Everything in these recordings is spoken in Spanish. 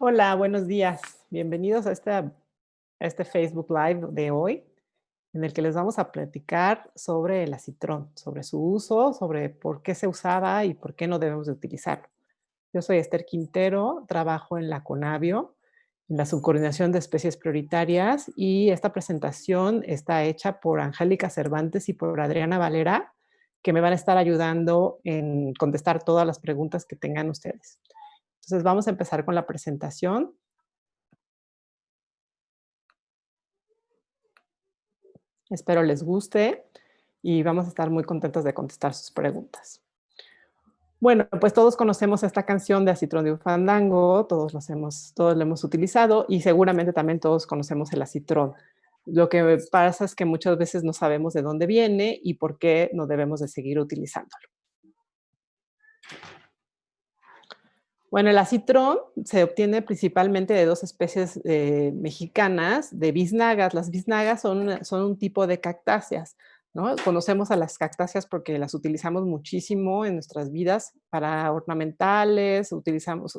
Hola, buenos días. Bienvenidos a este Facebook Live de hoy, en el que les vamos a platicar sobre el acitrón, sobre su uso, sobre por qué se usaba y por qué no debemos de utilizarlo. Yo soy Esther Quintero, trabajo en la Conavio, en la Subcoordinación de Especies Prioritarias, y esta presentación está hecha por Angélica Cervantes y por Adriana Valera, que me van a estar ayudando en contestar todas las preguntas que tengan ustedes. Entonces, vamos a empezar con la presentación. Espero les guste y vamos a estar muy contentos de contestar sus preguntas. Bueno, pues todos conocemos esta canción de Acitrón de un Fandango, todos lo hemos utilizado y seguramente también todos conocemos el acitrón. Lo que pasa es que muchas veces no sabemos de dónde viene y por qué no debemos de seguir utilizándolo. Bueno, el acitrón se obtiene principalmente de dos especies mexicanas de biznagas. Las biznagas son un tipo de cactáceas, ¿no? Conocemos a las cactáceas porque las utilizamos muchísimo en nuestras vidas para ornamentales,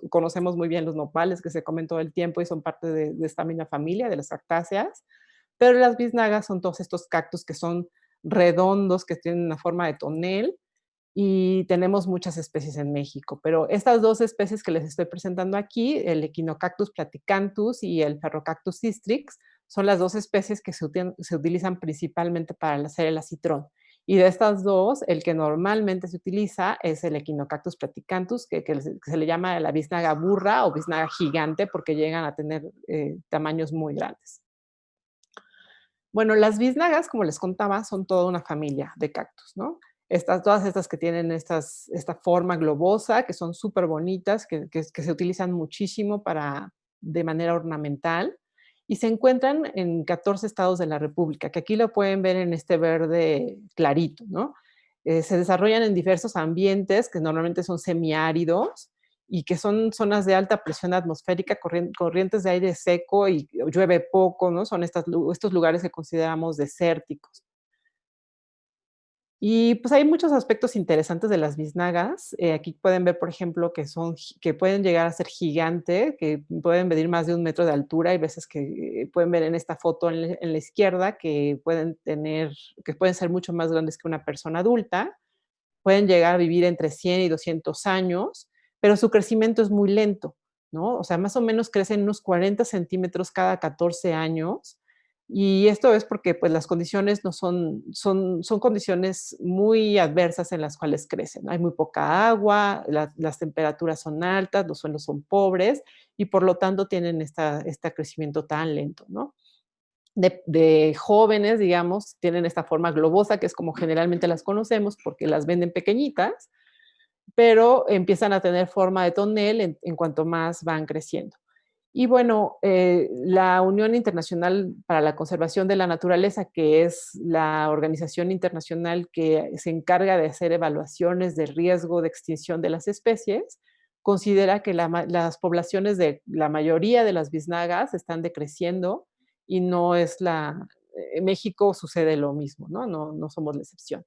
conocemos muy bien los nopales que se comen todo el tiempo y son parte de esta misma familia de las cactáceas, pero las biznagas son todos estos cactus que son redondos, que tienen una forma de tonel y tenemos muchas especies en México, pero estas dos especies que les estoy presentando aquí, el Echinocactus platicanthus y el Ferrocactus systrix, son las dos especies que se utilizan principalmente para hacer el acitrón. Y de estas dos, el que normalmente se utiliza es el Echinocactus platicanthus, que se le llama la biznaga burra o biznaga gigante porque llegan a tener tamaños muy grandes. Bueno, las biznagas, como les contaba, son toda una familia de cactus, ¿no? Todas estas que tienen esta forma globosa, que son súper bonitas, que se utilizan muchísimo de manera ornamental, y se encuentran en 14 estados de la República, que aquí lo pueden ver en este verde clarito, ¿no? Se desarrollan en diversos ambientes, que normalmente son semiáridos, y que son zonas de alta presión atmosférica, corrientes de aire seco y llueve poco, ¿no? Son estos lugares que consideramos desérticos. Y pues hay muchos aspectos interesantes de las biznagas. Aquí pueden ver, por ejemplo, que pueden llegar a ser gigantes, que pueden medir más de 1 metro de altura. Hay veces que pueden ver en esta foto en la izquierda que pueden ser mucho más grandes que una persona adulta. Pueden llegar a vivir entre 100 y 200 años, pero su crecimiento es muy lento, ¿no? O sea, más o menos crecen unos 40 centímetros cada 14 años. Y esto es porque pues, las condiciones no son condiciones muy adversas en las cuales crecen. Hay muy poca agua, las temperaturas son altas, los suelos son pobres y por lo tanto tienen este crecimiento tan lento, ¿no? De jóvenes, digamos, tienen esta forma globosa, que es como generalmente las conocemos porque las venden pequeñitas, pero empiezan a tener forma de tonel en cuanto más van creciendo. Y bueno, la Unión Internacional para la Conservación de la Naturaleza, que es la organización internacional que se encarga de hacer evaluaciones de riesgo de extinción de las especies, considera que las poblaciones de la mayoría de las biznagas están decreciendo y no es en México sucede lo mismo, ¿no? No somos la excepción.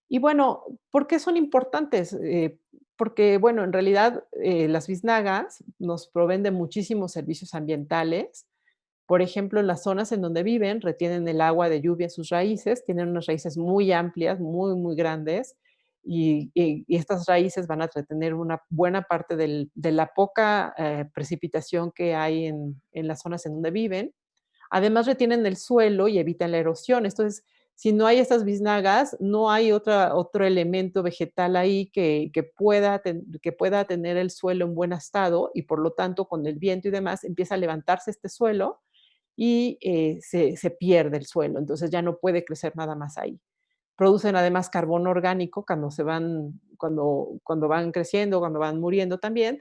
Y bueno, ¿por qué son importantes? Porque, bueno, en realidad las biznagas nos proveen de muchísimos servicios ambientales. Por ejemplo, en las zonas en donde viven, retienen el agua de lluvia en sus raíces, tienen unas raíces muy amplias, muy, muy grandes, y estas raíces van a retener una buena parte de la poca precipitación que hay en las zonas en donde viven. Además, retienen el suelo y evitan la erosión. Entonces, si no hay estas biznagas, no hay otro elemento vegetal ahí que pueda tener el suelo en buen estado y por lo tanto, con el viento y demás, empieza a levantarse este suelo y se pierde el suelo. Entonces ya no puede crecer nada más ahí. Producen además carbono orgánico cuando van creciendo, cuando van muriendo también.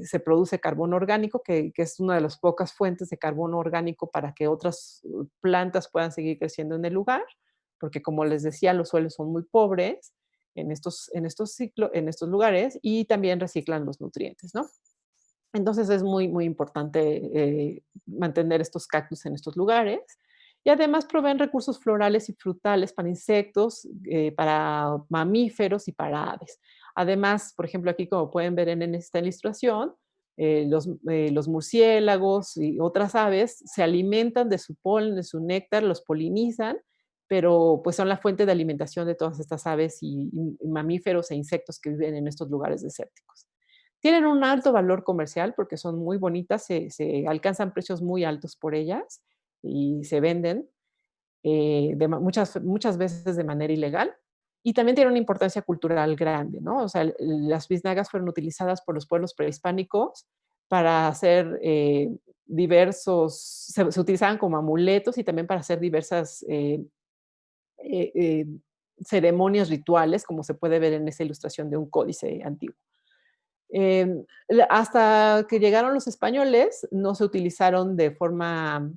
Se produce carbono orgánico, que es una de las pocas fuentes de carbono orgánico para que otras plantas puedan seguir creciendo en el lugar, porque como les decía, los suelos son muy pobres en estos lugares y también reciclan los nutrientes, ¿no? Entonces es muy, muy importante mantener estos cactus en estos lugares. Y además proveen recursos florales y frutales para insectos, para mamíferos y para aves. Además, por ejemplo, aquí como pueden ver en esta ilustración, los murciélagos y otras aves se alimentan de su polen, de su néctar, los polinizan, pero pues son la fuente de alimentación de todas estas aves y mamíferos e insectos que viven en estos lugares desérticos. Tienen un alto valor comercial porque son muy bonitas, se alcanzan precios muy altos por ellas y se venden muchas veces de manera ilegal. Y también tiene una importancia cultural grande, ¿no? O sea, las biznagas fueron utilizadas por los pueblos prehispánicos para hacer se utilizaban como amuletos y también para hacer diversas eh, eh, ceremonias rituales, como se puede ver en esa ilustración de un códice antiguo. Hasta que llegaron los españoles, no se utilizaron de forma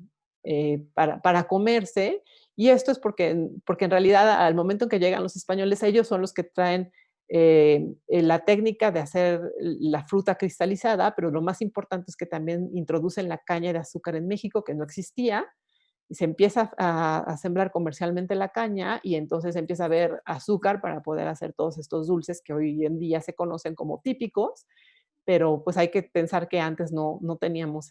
para comerse, y esto es porque en realidad al momento en que llegan los españoles, ellos son los que traen la técnica de hacer la fruta cristalizada, pero lo más importante es que también introducen la caña de azúcar en México, que no existía, y se empieza a sembrar comercialmente la caña y entonces empieza a haber azúcar para poder hacer todos estos dulces que hoy en día se conocen como típicos, pero pues hay que pensar que antes no teníamos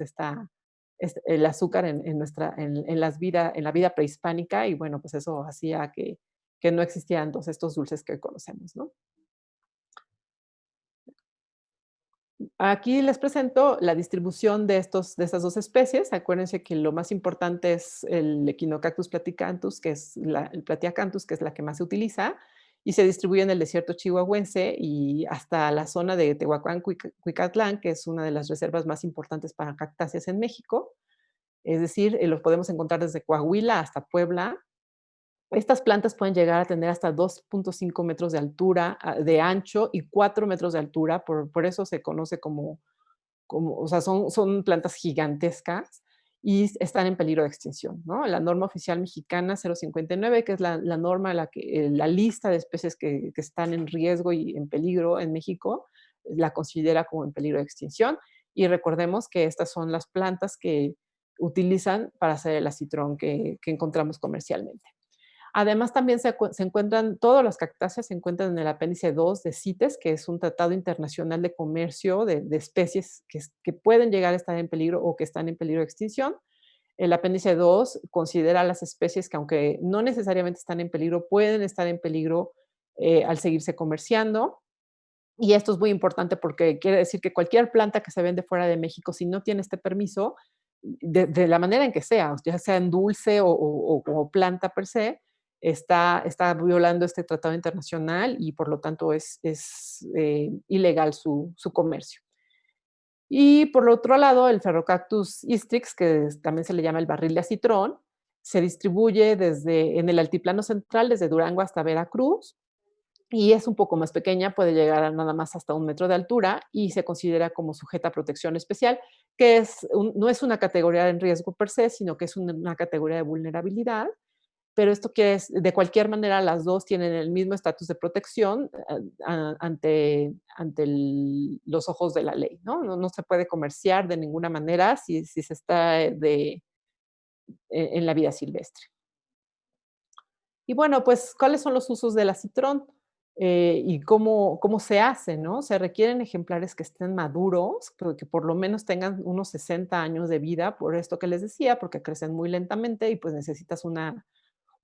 el azúcar en la vida prehispánica y bueno, pues eso hacía que no existieran todos estos dulces que hoy conocemos, ¿no? Aquí les presento la distribución de estas dos especies. Acuérdense que lo más importante es el Echinocactus platicanthus, que es el Platyacanthus, que es la que más se utiliza, y se distribuye en el desierto chihuahuense y hasta la zona de Tehuacán, Cuicatlán, que es una de las reservas más importantes para cactáceas en México. Es decir, los podemos encontrar desde Coahuila hasta Puebla. Estas plantas pueden llegar a tener hasta 2.5 metros de altura, de ancho y 4 metros de altura, por eso se conoce o sea, son plantas gigantescas y están en peligro de extinción, ¿no? La norma oficial mexicana 059, que es la norma, la lista de especies que están en riesgo y en peligro en México, la considera como en peligro de extinción. Y recordemos que estas son las plantas que utilizan para hacer el acitrón que encontramos comercialmente. Además, también se encuentran, todas las cactáceas se encuentran en el apéndice 2 de CITES, que es un tratado internacional de comercio de especies que pueden llegar a estar en peligro o que están en peligro de extinción. El apéndice 2 considera las especies que, aunque no necesariamente están en peligro, pueden estar en peligro al seguirse comerciando. Y esto es muy importante porque quiere decir que cualquier planta que se vende fuera de México, si no tiene este permiso, de la manera en que sea, ya sea en dulce o como planta per se, está violando este tratado internacional y por lo tanto es ilegal su comercio. Y por otro lado, el Ferrocactus istrix, que también se le llama el barril de acitrón, se distribuye en el altiplano central, desde Durango hasta Veracruz, y es un poco más pequeña, puede llegar a nada más hasta 1 metro de altura y se considera como sujeta a protección especial, que no es una categoría en riesgo per se, sino que es una categoría de vulnerabilidad, pero esto que es, de cualquier manera, las dos tienen el mismo estatus de protección ante los ojos de la ley, ¿no? No se puede comerciar de ninguna manera si se está en la vida silvestre. Y bueno, pues, ¿cuáles son los usos del acitrón? Y cómo se hace, ¿no? Se requieren ejemplares que estén maduros, pero que por lo menos tengan unos 60 años de vida, por esto que les decía, porque crecen muy lentamente y, pues, necesitas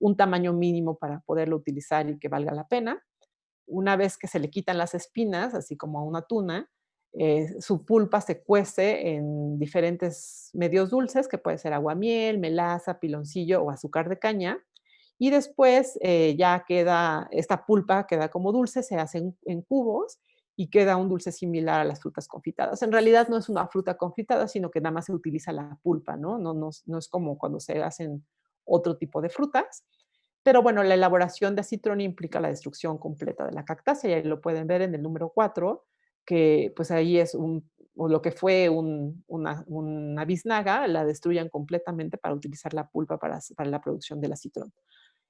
un tamaño mínimo para poderlo utilizar y que valga la pena. Una vez que se le quitan las espinas, así como a una tuna, su pulpa se cuece en diferentes medios dulces, que puede ser aguamiel, melaza, piloncillo o azúcar de caña, y después ya esta pulpa queda como dulce, se hace en cubos y queda un dulce similar a las frutas confitadas. En realidad no es una fruta confitada, sino que nada más se utiliza la pulpa, ¿no? No es como cuando se hacen otro tipo de frutas. Pero bueno, la elaboración de acitrón implica la destrucción completa de la cactácea, y ahí lo pueden ver en el número 4, que pues ahí o lo que fue una biznaga, la destruyen completamente para utilizar la pulpa para la producción del acitrón.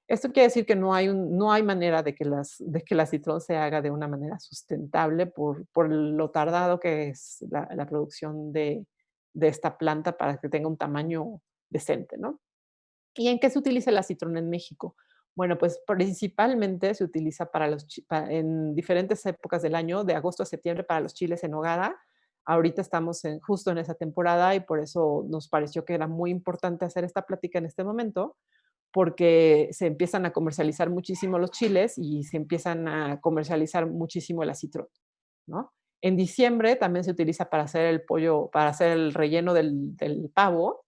Esto quiere decir que no hay manera de que el acitrón se haga de una manera sustentable por lo tardado que es la producción de esta planta para que tenga un tamaño decente, ¿no? ¿Y en qué se utiliza el acitrón en México? Bueno, pues principalmente se utiliza en diferentes épocas del año, de agosto a septiembre, para los chiles en nogada, Ahorita estamos justo en esa temporada y por eso nos pareció que era muy importante hacer esta plática en este momento, porque se empiezan a comercializar muchísimo los chiles y se empiezan a comercializar muchísimo el acitrón, ¿no? En diciembre también se utiliza para hacer el pollo, para hacer el relleno del pavo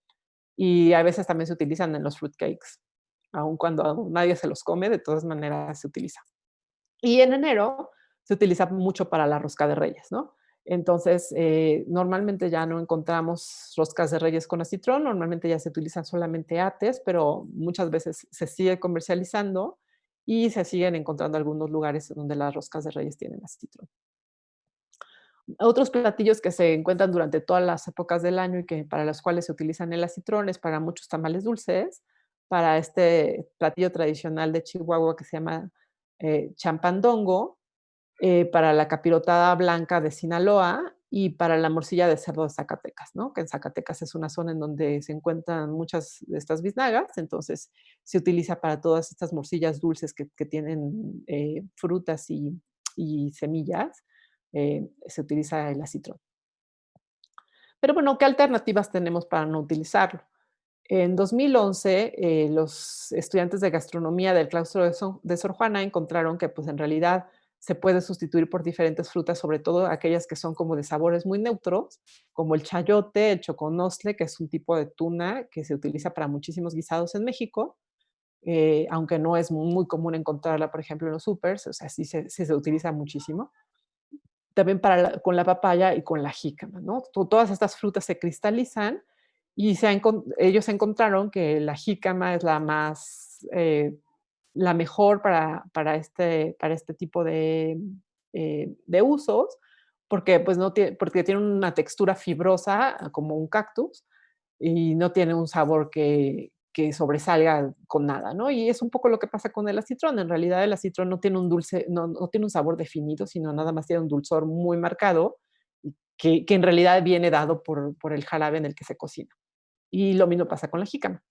y a veces también se utilizan en los fruit cakes, aun cuando nadie se los come, de todas maneras se utiliza. Y en enero se utiliza mucho para la rosca de reyes, ¿no? Entonces, normalmente ya no encontramos roscas de reyes con acitrón, normalmente ya se utilizan solamente ates, pero muchas veces se sigue comercializando y se siguen encontrando algunos lugares donde las roscas de reyes tienen acitrón. Otros platillos que se encuentran durante todas las épocas del año y que para los cuales se utilizan el acitrón es para muchos tamales dulces, para este platillo tradicional de Chihuahua que se llama champandongo, para la capirotada blanca de Sinaloa y para la morcilla de cerdo de Zacatecas, ¿no? Que en Zacatecas es una zona en donde se encuentran muchas de estas biznagas, entonces se utiliza para todas estas morcillas dulces que tienen frutas y semillas, se utiliza el acitrón. Pero bueno, ¿qué alternativas tenemos para no utilizarlo? En 2011, los estudiantes de gastronomía del claustro de Sor Juana encontraron que, pues, en realidad se puede sustituir por diferentes frutas, sobre todo aquellas que son como de sabores muy neutros, como el chayote, el choconostle, que es un tipo de tuna que se utiliza para muchísimos guisados en México, aunque no es muy común encontrarla, por ejemplo, en los súpers, o sea, sí se utiliza muchísimo. También con la papaya y con la jícama, ¿no? Todas estas frutas se cristalizan y ellos encontraron que la jícama es la mejor para este tipo de usos, porque, pues, porque tiene una textura fibrosa como un cactus y no tiene un sabor que sobresalga con nada, ¿no? Y es un poco lo que pasa con el acitrón. En realidad, el acitrón no tiene un dulce, no tiene un sabor definido, sino nada más tiene un dulzor muy marcado, y que en realidad viene dado por el jarabe en el que se cocina. Y lo mismo pasa con la jícama.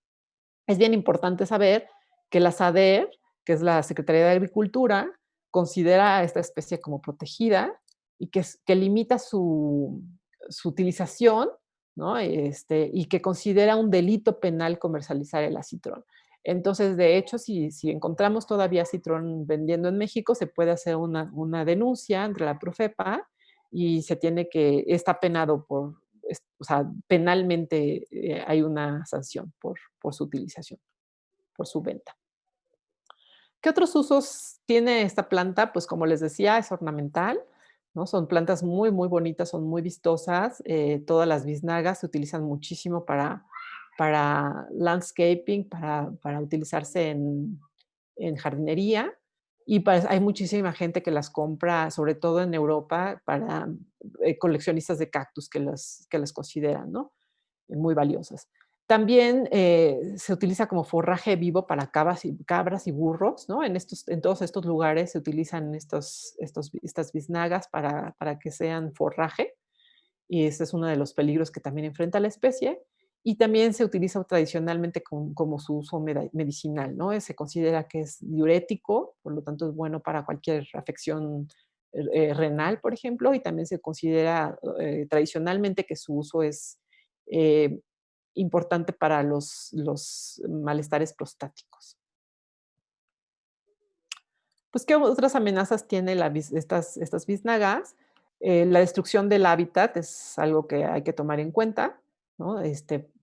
Es bien importante saber que la SADER, que es la Secretaría de Agricultura, considera a esta especie como protegida y que limita su utilización, ¿no? Y que considera un delito penal comercializar el acitrón. Entonces, de hecho, si encontramos todavía acitrón vendiendo en México, se puede hacer una denuncia ante la Profepa y está penado o sea, penalmente hay una sanción por su utilización, por su venta. ¿Qué otros usos tiene esta planta? Pues como les decía, es ornamental, ¿no? Son plantas muy, muy bonitas, son muy vistosas. Todas las biznagas se utilizan muchísimo para landscaping, para utilizarse en jardinería. Y hay muchísima gente que las compra, sobre todo en Europa, para coleccionistas de cactus que las consideran, ¿no? Muy valiosas. También se utiliza como forraje vivo para cabras y burros, ¿no? En todos estos lugares se utilizan estas biznagas para que sean forraje, y ese es uno de los peligros que también enfrenta la especie. Y también se utiliza tradicionalmente como su uso medicinal, ¿no? Se considera que es diurético, por lo tanto es bueno para cualquier afección renal, por ejemplo, y también se considera tradicionalmente que su uso es eh, importante para los malestares prostáticos. Pues, ¿qué otras amenazas tiene estas biznagas? La destrucción del hábitat es algo que hay que tomar en cuenta, ¿no?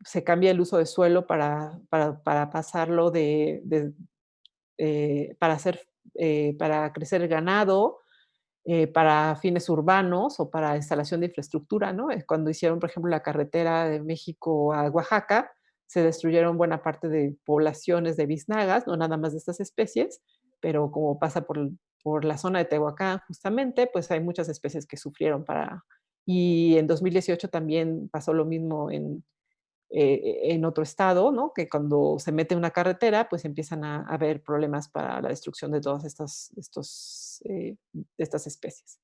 Se cambia el uso de suelo para pasarlo para crecer el ganado, para fines urbanos o para instalación de infraestructura, ¿no? Cuando hicieron, por ejemplo, la carretera de México a Oaxaca, se destruyeron buena parte de poblaciones de biznagas, no nada más de estas especies, pero como pasa por la zona de Tehuacán justamente, pues hay muchas especies que sufrieron y en 2018 también pasó lo mismo en otro estado, ¿no? Que cuando se mete una carretera, pues empiezan a haber problemas para la destrucción de todas de estas especies.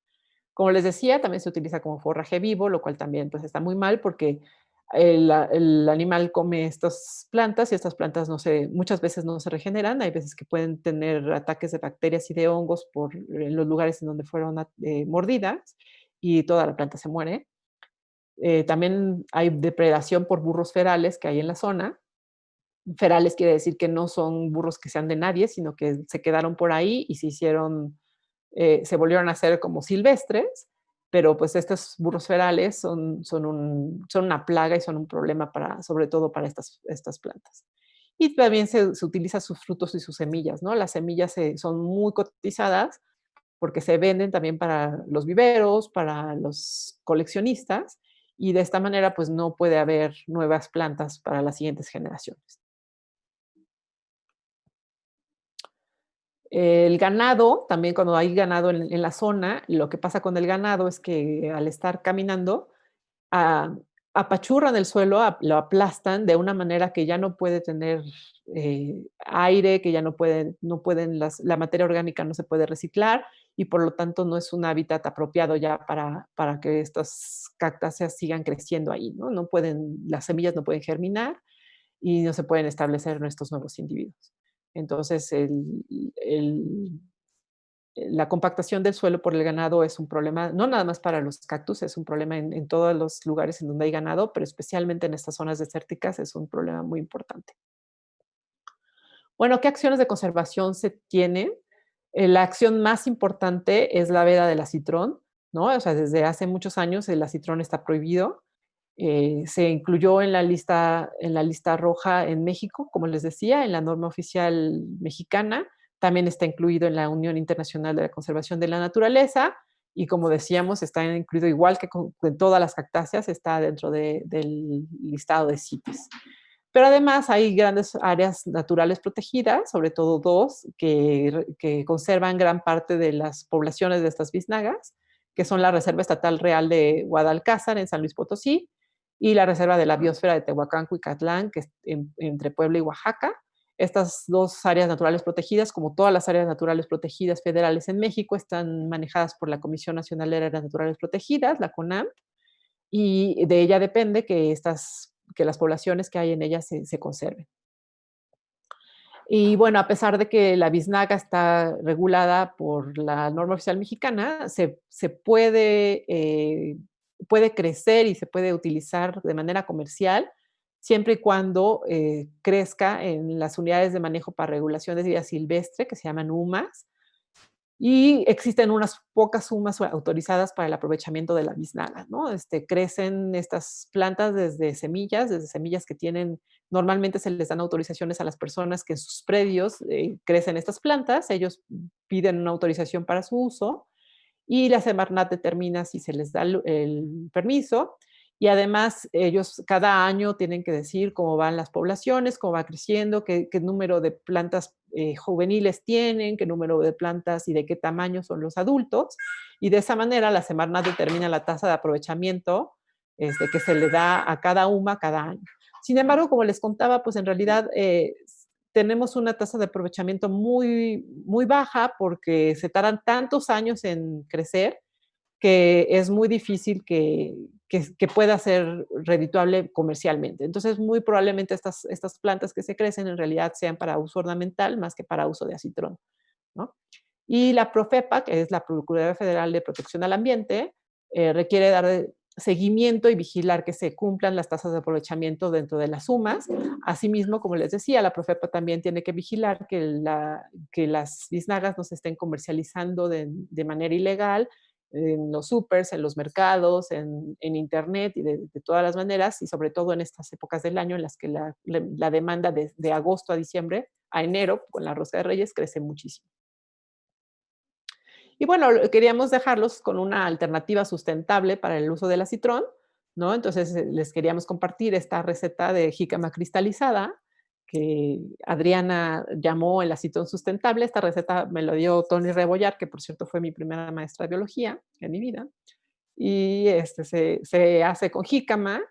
Como les decía, también se utiliza como forraje vivo, lo cual también pues está muy mal porque el animal come estas plantas y estas plantas muchas veces no se regeneran. Hay veces que pueden tener ataques de bacterias y de hongos en los lugares en donde fueron mordidas y toda la planta se muere. También hay depredación por burros ferales que hay en la zona. Ferales quiere decir que no son burros que sean de nadie, sino que se quedaron por ahí y se volvieron a hacer como silvestres, pero pues estos burros ferales son una plaga y son un problema para, sobre todo para estas plantas. Y también se utiliza sus frutos y sus semillas, ¿no? Las semillas son muy cotizadas porque se venden también para los viveros, para los coleccionistas, y de esta manera pues no puede haber nuevas plantas para las siguientes generaciones. El ganado, también cuando hay ganado en la zona, lo que pasa con el ganado es que al estar caminando, a apachurran el suelo, lo aplastan de una manera que ya no puede tener, aire, que ya no pueden la materia orgánica no se puede reciclar y por lo tanto no es un hábitat apropiado ya para que estas cactáceas sigan creciendo ahí, ¿no? Las semillas no pueden germinar y no se pueden establecer estos nuevos individuos. Entonces, el la compactación del suelo por el ganado es un problema, no nada más para los cactus, es un problema en todos los lugares en donde hay ganado, pero especialmente en estas zonas desérticas es un problema muy importante. Bueno, ¿qué acciones de conservación se tienen? La acción más importante es la veda del acitrón, ¿no? O sea, desde hace muchos años el acitrón está prohibido. Se incluyó en la lista roja en México, como les decía, en la norma oficial mexicana. También está incluido en la Unión Internacional de la Conservación de la Naturaleza y, como decíamos, está incluido igual que en todas las cactáceas, está dentro del listado de CITES. Pero además hay grandes áreas naturales protegidas, sobre todo dos, que conservan gran parte de las poblaciones de estas biznagas, que son la Reserva Estatal Real de Guadalcázar en San Luis Potosí y la Reserva de la Biosfera de Tehuacán-Cuicatlán, que es entre Puebla y Oaxaca. Estas dos áreas naturales protegidas, como todas las áreas naturales protegidas federales en México, están manejadas por la Comisión Nacional de Áreas Naturales Protegidas, la CONAM, y de ella depende que las poblaciones que hay en ellas se conserven. Y bueno, a pesar de que la biznaga está regulada por la norma oficial mexicana, puede crecer y se puede utilizar de manera comercial siempre y cuando crezca en las unidades de manejo para regulación de vida silvestre, que se llaman UMAS, y existen unas pocas sumas autorizadas para el aprovechamiento de la biznaga, ¿no? Crecen estas plantas desde semillas que tienen, normalmente se les dan autorizaciones a las personas que en sus predios crecen estas plantas, ellos piden una autorización para su uso y la Semarnat determina si se les da el permiso y además ellos cada año tienen que decir cómo van las poblaciones, cómo va creciendo, qué número de plantas juveniles tienen, qué número de plantas y de qué tamaño son los adultos. Y de esa manera la Semarnat determina la tasa de aprovechamiento que se le da a cada UMA cada año. Sin embargo, como les contaba, pues en realidad tenemos una tasa de aprovechamiento muy, muy baja porque se tardan tantos años en crecer que es muy difícil que pueda ser redituable comercialmente. Entonces, muy probablemente estas plantas que se crecen en realidad sean para uso ornamental más que para uso de acitrón, ¿no? Y la Profepa, que es la Procuraduría Federal de Protección al Ambiente, requiere dar seguimiento y vigilar que se cumplan las tasas de aprovechamiento dentro de las sumas. Asimismo, como les decía, la Profepa también tiene que vigilar que las biznagas no se estén comercializando de manera ilegal en los supers, en los mercados, en internet y de todas las maneras, y sobre todo en estas épocas del año en las que la demanda de agosto a diciembre, a enero, con la rosca de Reyes, crece muchísimo. Y bueno, queríamos dejarlos con una alternativa sustentable para el uso del acitrón, ¿no? Entonces, les queríamos compartir esta receta de jícama cristalizada que Adriana llamó el acitrón sustentable. Esta receta me lo dio Tony Rebollar, que por cierto fue mi primera maestra de biología en mi vida. Y se hace con jícama.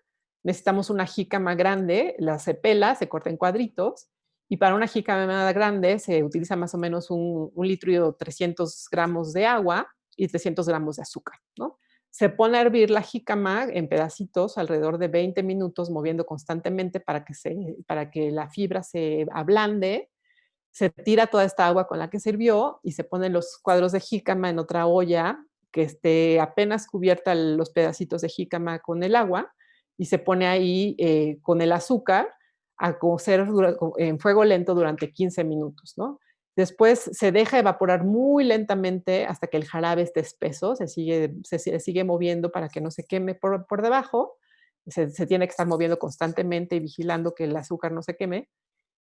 Necesitamos una jícama grande, se pela, se corta en cuadritos y para una jícama grande se utiliza más o menos un litro y 300 gramos de agua y 300 gramos de azúcar, ¿no? Se pone a hervir la jícama en pedacitos alrededor de 20 minutos, moviendo constantemente para que la fibra se ablande. Se tira toda esta agua con la que se hirvió y se ponen los cuadros de jícama en otra olla que esté apenas cubierta los pedacitos de jícama con el agua y se pone ahí con el azúcar a cocer en fuego lento durante 15 minutos, ¿no? Después se deja evaporar muy lentamente hasta que el jarabe esté espeso, se sigue moviendo para que no se queme por debajo, se tiene que estar moviendo constantemente y vigilando que el azúcar no se queme.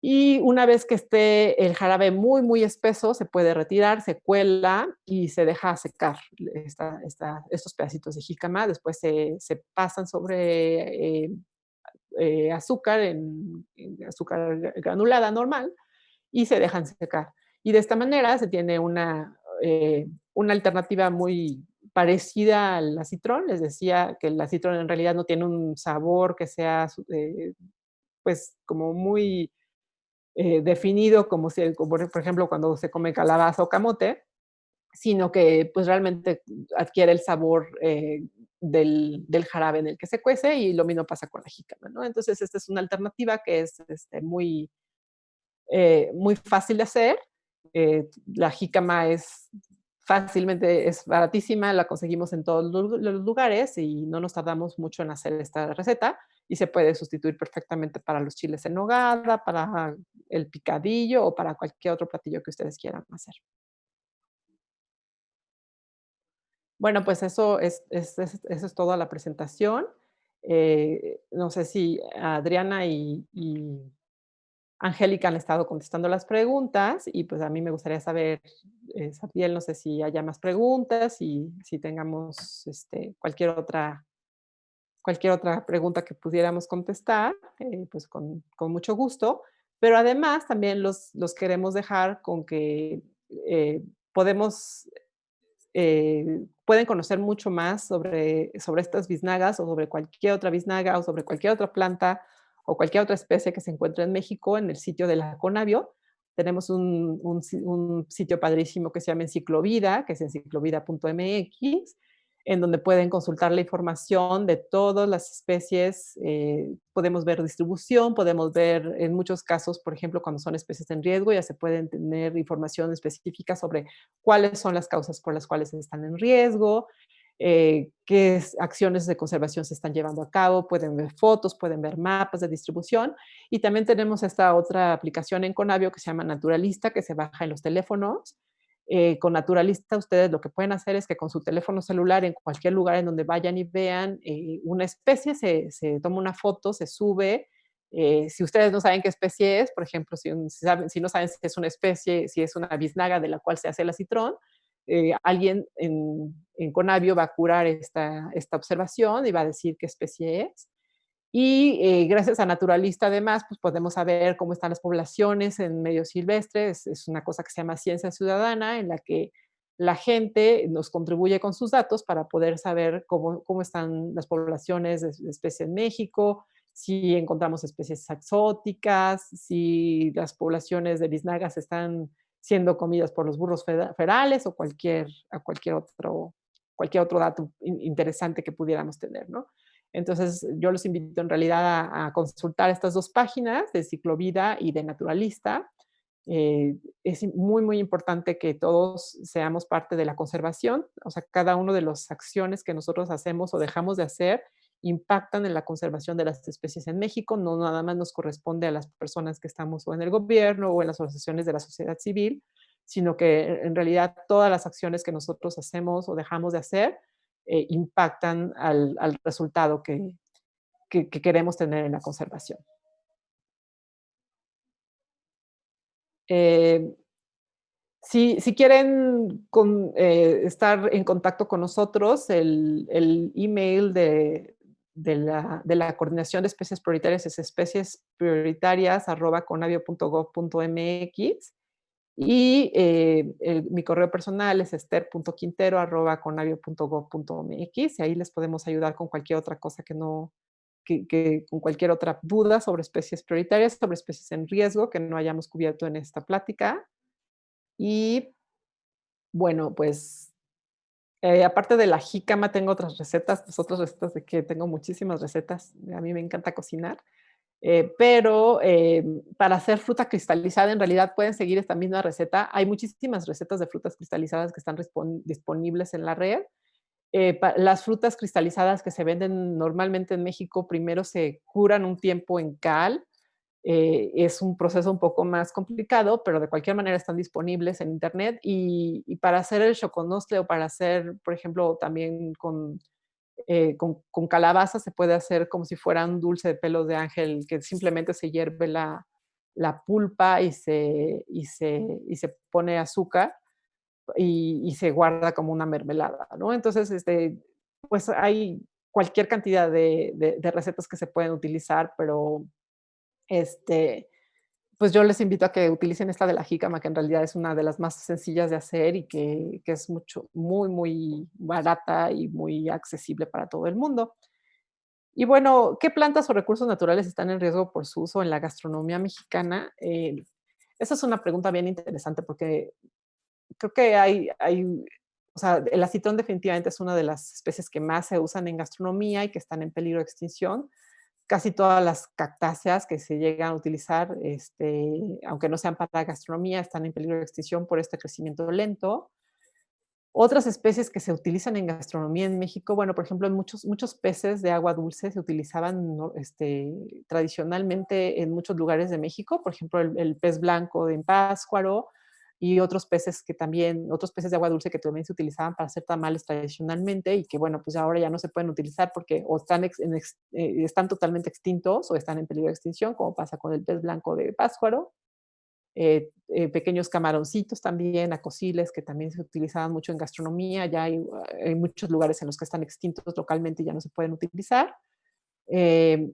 Y una vez que esté el jarabe muy, muy espeso, se puede retirar, se cuela y se deja secar estos pedacitos de jícama. Después se pasan sobre azúcar, en azúcar granulada normal, y se dejan secar. Y de esta manera se tiene una alternativa muy parecida al acitrón. Les decía que el acitrón en realidad no tiene un sabor que sea, pues, como muy definido, como si, como por ejemplo, cuando se come calabaza o camote, sino que pues realmente adquiere el sabor del jarabe en el que se cuece y lo mismo pasa con la jícama, ¿no? Entonces, esta es una alternativa que es muy fácil de hacer. La jícama es baratísima, la conseguimos en todos los lugares y no nos tardamos mucho en hacer esta receta y se puede sustituir perfectamente para los chiles en nogada, para el picadillo o para cualquier otro platillo que ustedes quieran hacer. Bueno, pues eso es toda la presentación. No sé si Adriana y Angélica han estado contestando las preguntas y pues a mí me gustaría saber, Sabdiel, no sé si haya más preguntas y si tengamos cualquier otra pregunta que pudiéramos contestar, pues con mucho gusto. Pero además también los queremos dejar con que eh, podemos pueden conocer mucho más sobre estas biznagas o sobre cualquier otra biznaga o sobre cualquier otra planta o cualquier otra especie que se encuentre en México en el sitio de la Conavio. Tenemos un sitio padrísimo que se llama Enciclovida, que es enciclovida.mx, en donde pueden consultar la información de todas las especies. Podemos ver distribución, podemos ver en muchos casos, por ejemplo, cuando son especies en riesgo, ya se pueden tener información específica sobre cuáles son las causas por las cuales están en riesgo, qué acciones de conservación se están llevando a cabo, pueden ver fotos, pueden ver mapas de distribución. Y también tenemos esta otra aplicación en Conavio que se llama Naturalista, que se baja en los teléfonos. Con Naturalista ustedes lo que pueden hacer es que con su teléfono celular en cualquier lugar en donde vayan y vean una especie, se toma una foto, se sube. Si ustedes no saben qué especie es, por ejemplo, si no saben si es una especie, si es una biznaga de la cual se hace el acitrón, alguien en Conavio va a curar esta observación y va a decir qué especie es. Y gracias a Naturalista, además, pues podemos saber cómo están las poblaciones en medio silvestre. Es una cosa que se llama ciencia ciudadana, en la que la gente nos contribuye con sus datos para poder saber cómo están las poblaciones de especies en México, si encontramos especies exóticas, si las poblaciones de biznagas están siendo comidas por los burros ferales o cualquier otro dato interesante que pudiéramos tener, ¿no? Entonces, yo los invito en realidad a consultar estas dos páginas de Ciclovida y de Naturalista. Es muy, muy importante que todos seamos parte de la conservación, o sea, cada una de las acciones que nosotros hacemos o dejamos de hacer impactan en la conservación de las especies en México, no nada más nos corresponde a las personas que estamos o en el gobierno o en las organizaciones de la sociedad civil, sino que en realidad todas las acciones que nosotros hacemos o dejamos de hacer impactan al resultado que queremos tener en la conservación. Eh, si quieren estar en contacto con nosotros, el email de la Coordinación de Especies Prioritarias es especiesprioritarias@conavio.gov.mx y mi correo personal es ester.quintero@conavio.gov.mx y ahí les podemos ayudar con cualquier otra cosa con cualquier otra duda sobre especies prioritarias, sobre especies en riesgo que no hayamos cubierto en esta plática. Y bueno, pues aparte de la jícama, tengo otras recetas, pues otras recetas de que tengo muchísimas recetas. A mí me encanta cocinar. Pero para hacer fruta cristalizada, en realidad pueden seguir esta misma receta. Hay muchísimas recetas de frutas cristalizadas que están disponibles en la red. Las frutas cristalizadas que se venden normalmente en México, primero se curan un tiempo en cal. Es un proceso un poco más complicado, pero de cualquier manera están disponibles en internet. Y para hacer el choconostle o para hacer, por ejemplo, también con calabaza se puede hacer como si fuera un dulce de pelos de ángel, que simplemente se hierve la pulpa y se pone azúcar y se guarda como una mermelada, ¿no? Entonces, pues hay cualquier cantidad de recetas que se pueden utilizar, pero este, pues yo les invito a que utilicen esta de la jícama, que en realidad es una de las más sencillas de hacer y que es muy barata y muy accesible para todo el mundo. Y bueno, ¿qué plantas o recursos naturales están en riesgo por su uso en la gastronomía mexicana? Esa es una pregunta bien interesante porque creo que o sea, el acitrón definitivamente es una de las especies que más se usan en gastronomía y que están en peligro de extinción. Casi todas las cactáceas que se llegan a utilizar, aunque no sean para gastronomía, están en peligro de extinción por este crecimiento lento. Otras especies que se utilizan en gastronomía en México, bueno, por ejemplo, muchos peces de agua dulce se utilizaban, ¿no? Tradicionalmente en muchos lugares de México, por ejemplo, el pez blanco en Pátzcuaro y otros peces de agua dulce que también se utilizaban para hacer tamales tradicionalmente y que, bueno, pues ahora ya no se pueden utilizar porque o están totalmente extintos o están en peligro de extinción, como pasa con el pez blanco de Pátzcuaro. Pequeños camaroncitos también, acosiles, que también se utilizaban mucho en gastronomía. Ya hay muchos lugares en los que están extintos localmente y ya no se pueden utilizar.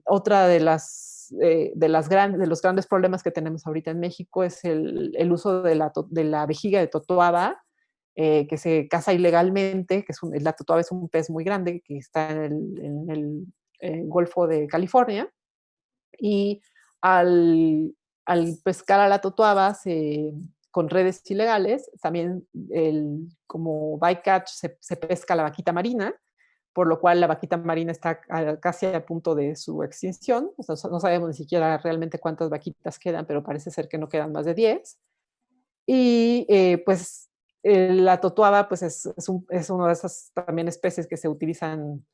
Otra de los grandes problemas que tenemos ahorita en México es el uso de la vejiga de totoaba, que se caza ilegalmente, la totoaba es un pez muy grande que está en el Golfo de California y al, al pescar a la totoaba con redes ilegales, también como bycatch se pesca la vaquita marina, por lo cual la vaquita marina está casi a punto de su extinción. O sea, no sabemos ni siquiera realmente cuántas vaquitas quedan, pero parece ser que no quedan más de 10. Y pues la totuaba pues es una de esas también especies que se utilizan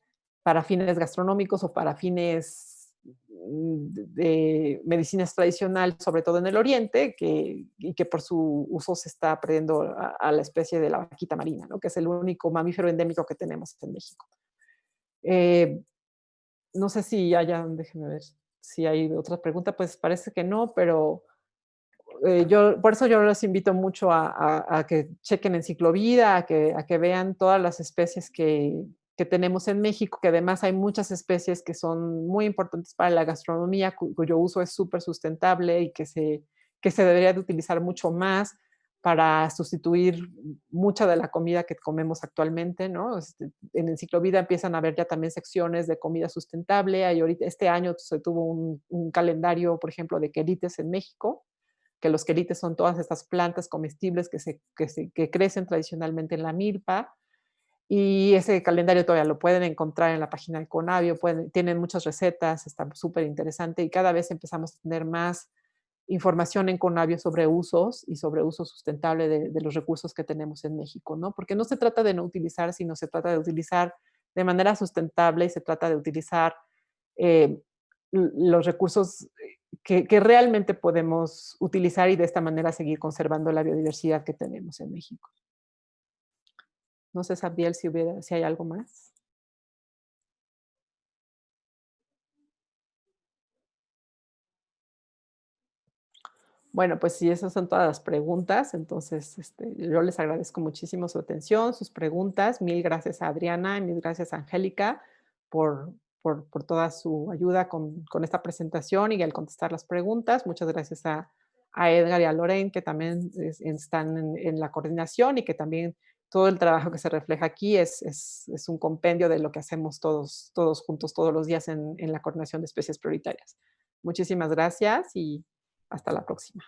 para fines gastronómicos o para fines de medicinas tradicional, sobre todo en el oriente, y que por su uso se está perdiendo a la especie de la vaquita marina, ¿no? Que es el único mamífero endémico que tenemos en México. Eh, no sé si déjeme ver si hay otra pregunta, pues parece que no, pero por eso yo los invito mucho a que chequen Enciclovida, a que vean todas las especies que tenemos en México, que además hay muchas especies que son muy importantes para la gastronomía, cuyo uso es súper sustentable y que se debería de utilizar mucho más para sustituir mucha de la comida que comemos actualmente, ¿no? En Enciclovida empiezan a haber ya también secciones de comida sustentable. Este año se tuvo un calendario, por ejemplo, de quelites en México, que los quelites son todas estas plantas comestibles que crecen tradicionalmente en la milpa. Y ese calendario todavía lo pueden encontrar en la página de Conavio, tienen muchas recetas, está súper interesante y cada vez empezamos a tener más información en Conavio sobre usos y sobre uso sustentable de los recursos que tenemos en México, ¿no? Porque no se trata de no utilizar, sino se trata de utilizar de manera sustentable y se trata de utilizar eh, los recursos que realmente podemos utilizar y de esta manera seguir conservando la biodiversidad que tenemos en México. No sé, Sabiel, si hay algo más. Bueno, pues si esas son todas las preguntas, entonces yo les agradezco muchísimo su atención, sus preguntas. Mil gracias a Adriana y mil gracias a Angélica por, por toda su ayuda con esta presentación y al contestar las preguntas. Muchas gracias a Edgar y a Loren, que también están en la coordinación y que también todo el trabajo que se refleja aquí es un compendio de lo que hacemos todos juntos todos los días en la coordinación de especies prioritarias. Muchísimas gracias y hasta la próxima.